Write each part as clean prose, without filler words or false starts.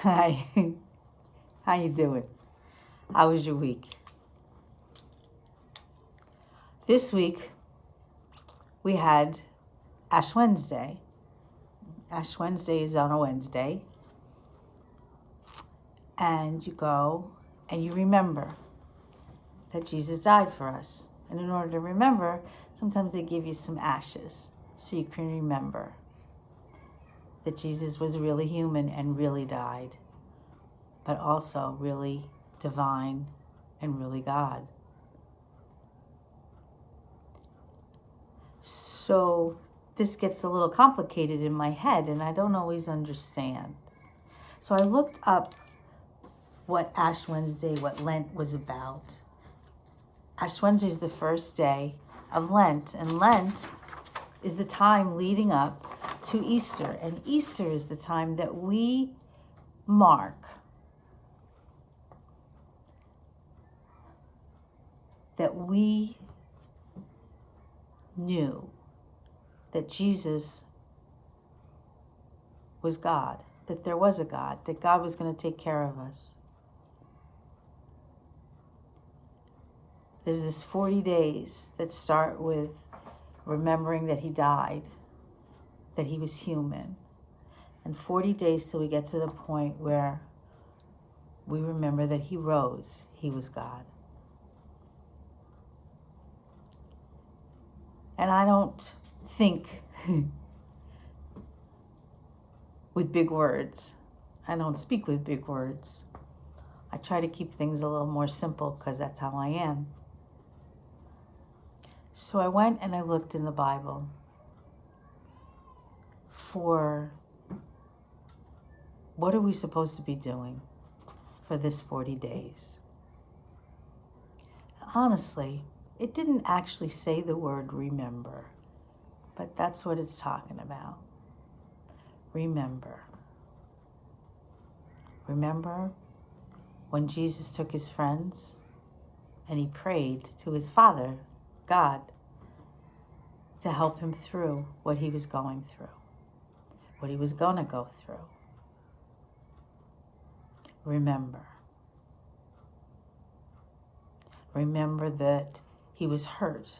Hi. How you doing? How was your week? This week we had Ash Wednesday. Ash Wednesday is on a Wednesday. And you go and you remember that Jesus died for us. And in order to remember, sometimes they give you some ashes so you can remember that Jesus was really human and really died, but also really divine and really God. So this gets a little complicated in my head and I don't always understand. So I looked up what Ash Wednesday, what Lent was about. Ash Wednesday is the first day of Lent, and Lent is the time leading up to Easter. And Easter is the time that we mark that we knew that Jesus was God, that there was a God, that God was going to take care of us. There's this 40 days that start with remembering that he died, that he was human. And 40 days till we get to the point where we remember that he rose, he was God. And I don't think with big words. I don't speak with big words. I try to keep things a little more simple because that's how I am. So I went and I looked in the Bible for what are we supposed to be doing for this 40 days. Honestly, it didn't actually say the word remember, but that's what it's talking about. Remember. Remember when Jesus took his friends and he prayed to his Father, God, to help him through what he was going through, what he was going to go through. Remember. Remember that he was hurt,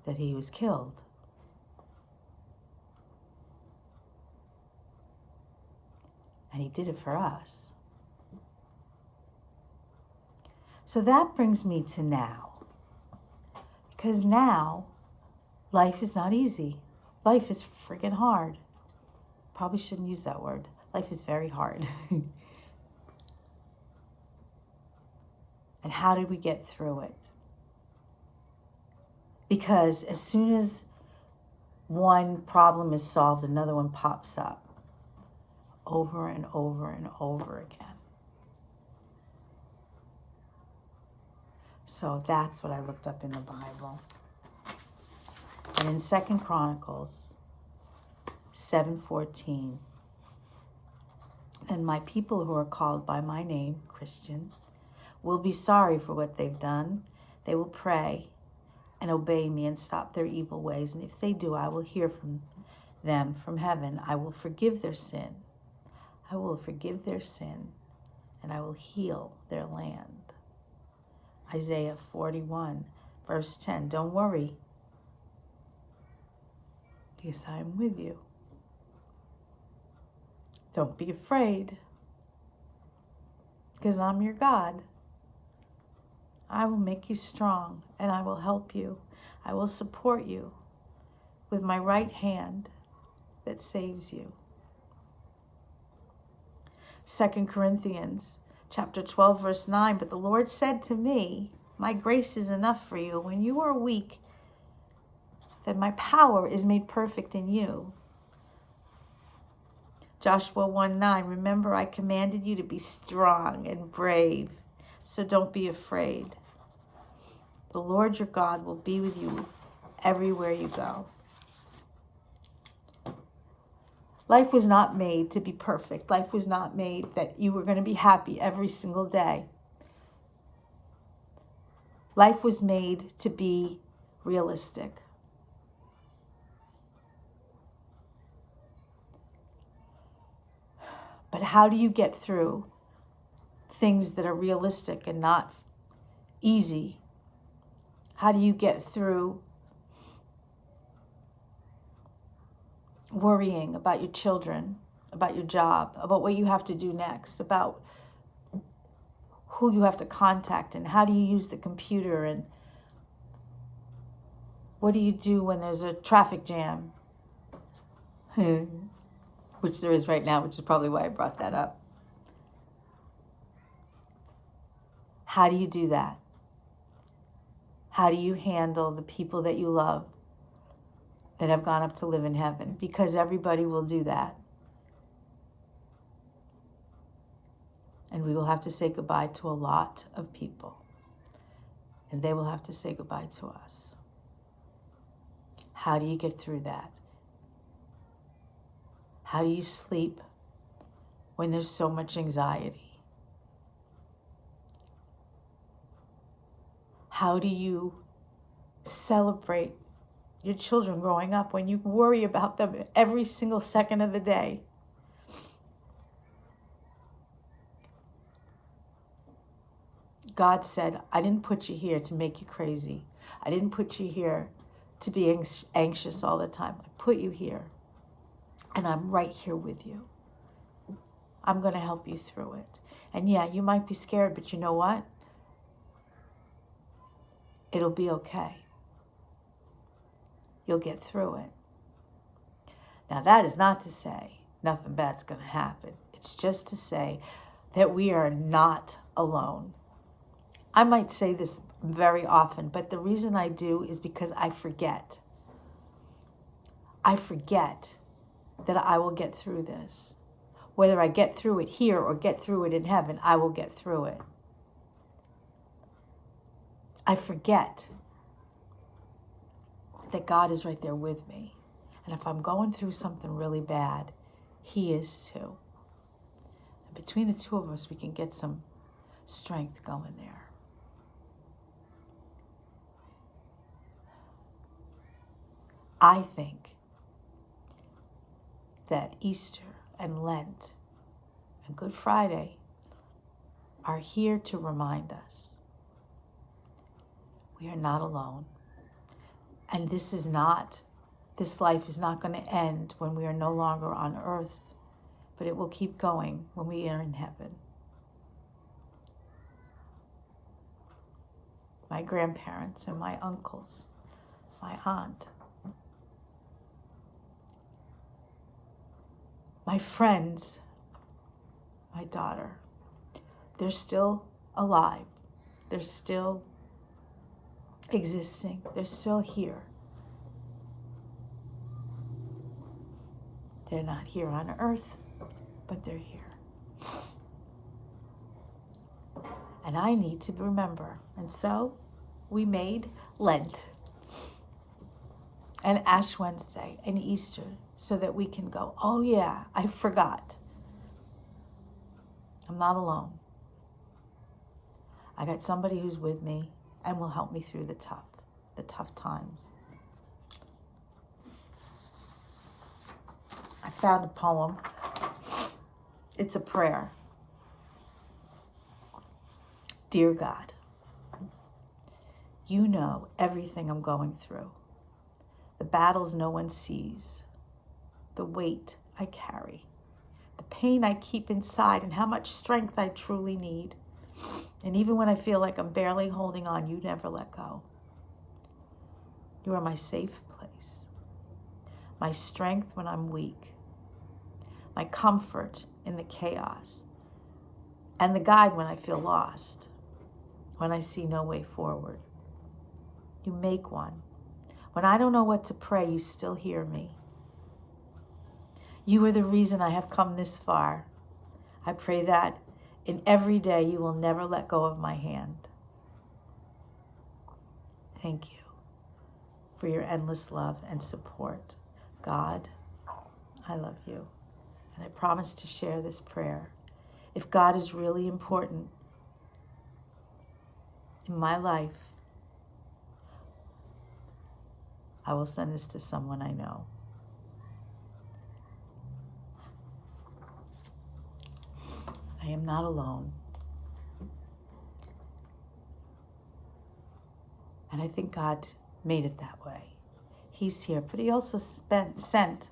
that he was killed. And he did it for us. So that brings me to now. Because now, life is not easy. Life is freaking hard. Probably shouldn't use that word. Life is very hard. And how did we get through it? Because as soon as one problem is solved, another one pops up. Over and over and over again. So that's what I looked up in the Bible. And in 2 Chronicles 7:14, and my people who are called by my name, Christian, will be sorry for what they've done. They will pray and obey me and stop their evil ways. And if they do, I will hear from them from heaven. I will forgive their sin. I will forgive their sin, and I will heal their land. Isaiah 41, verse 10. Don't worry, because I am with you. Don't be afraid, because I'm your God. I will make you strong, and I will help you. I will support you with my right hand that saves you. 2 Corinthians chapter 12, verse 9, but the Lord said to me, my grace is enough for you. When you are weak, then my power is made perfect in you. Joshua 1:9, remember I commanded you to be strong and brave, so don't be afraid. The Lord your God will be with you everywhere you go. Life was not made to be perfect. Life was not made that you were going to be happy every single day. Life was made to be realistic. But how do you get through things that are realistic and not easy? How do you get through worrying about your children, about your job, about what you have to do next, about who you have to contact, and how do you use the computer, and what do you do when there's a traffic jam? Which there is right now, which is probably why I brought that up. How do you do that? How do you handle the people that you love that have gone up to live in heaven? Because everybody will do that. And we will have to say goodbye to a lot of people. And they will have to say goodbye to us. How do you get through that? How do you sleep when there's so much anxiety? How do you celebrate your children growing up when you worry about them every single second of the day? God said, I didn't put you here to make you crazy. I didn't put you here to be anxious all the time. I put you here, and I'm right here with you. I'm going to help you through it. And yeah, you might be scared, but you know what? It'll be okay. You'll get through it. Now, that is not to say nothing bad's going to happen. It's just to say that we are not alone. I might say this very often, but the reason I do is because I forget. I forget that I will get through this. Whether I get through it here or get through it in heaven, I will get through it. I forget that God is right there with me. And if I'm going through something really bad, He is too. And between the two of us, we can get some strength going there. I think that Easter and Lent and Good Friday are here to remind us we are not alone. And this life is not going to end when we are no longer on earth, but it will keep going when we are in heaven. My grandparents and my uncles, my aunt, my friends, my daughter, they're still alive. They're still existing. They're still here. They're not here on earth, but they're here. And I need to remember. And so we made Lent and Ash Wednesday and Easter so that we can go, oh yeah, I forgot. I'm not alone. I got somebody who's with me and will help me through the tough times. I found a poem. It's a prayer. Dear God, you know everything I'm going through, the battles no one sees, the weight I carry, the pain I keep inside, and how much strength I truly need. And even when I feel like I'm barely holding on, you never let go. You are my safe place, my strength when I'm weak, my comfort in the chaos, and the guide when I feel lost, when I see no way forward. You make one. When I don't know what to pray, you still hear me. You are the reason I have come this far. I pray that in every day you will never let go of my hand. Thank you for your endless love and support. God, I love you. And I promise to share this prayer. If God is really important in my life, I will send this to someone I know. I am not alone. And I think God made it that way. He's here, but he also sent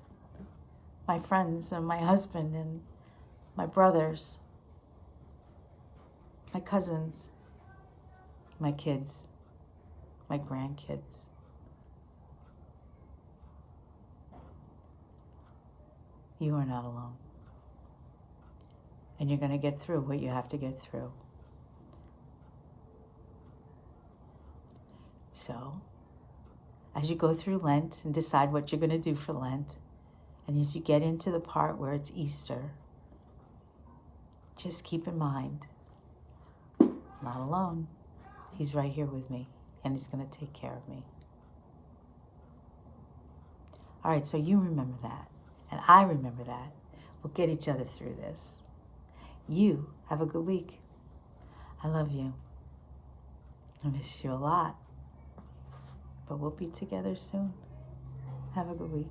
my friends and my husband and my brothers, my cousins, my kids, my grandkids. You are not alone. And you're going to get through what you have to get through. So, as you go through Lent and decide what you're going to do for Lent, and as you get into the part where it's Easter, just keep in mind, I'm not alone. He's right here with me, and he's going to take care of me. All right, so you remember that, and I remember that. We'll get each other through this. You have a good week. I love you. I miss you a lot. But we'll be together soon. Have a good week.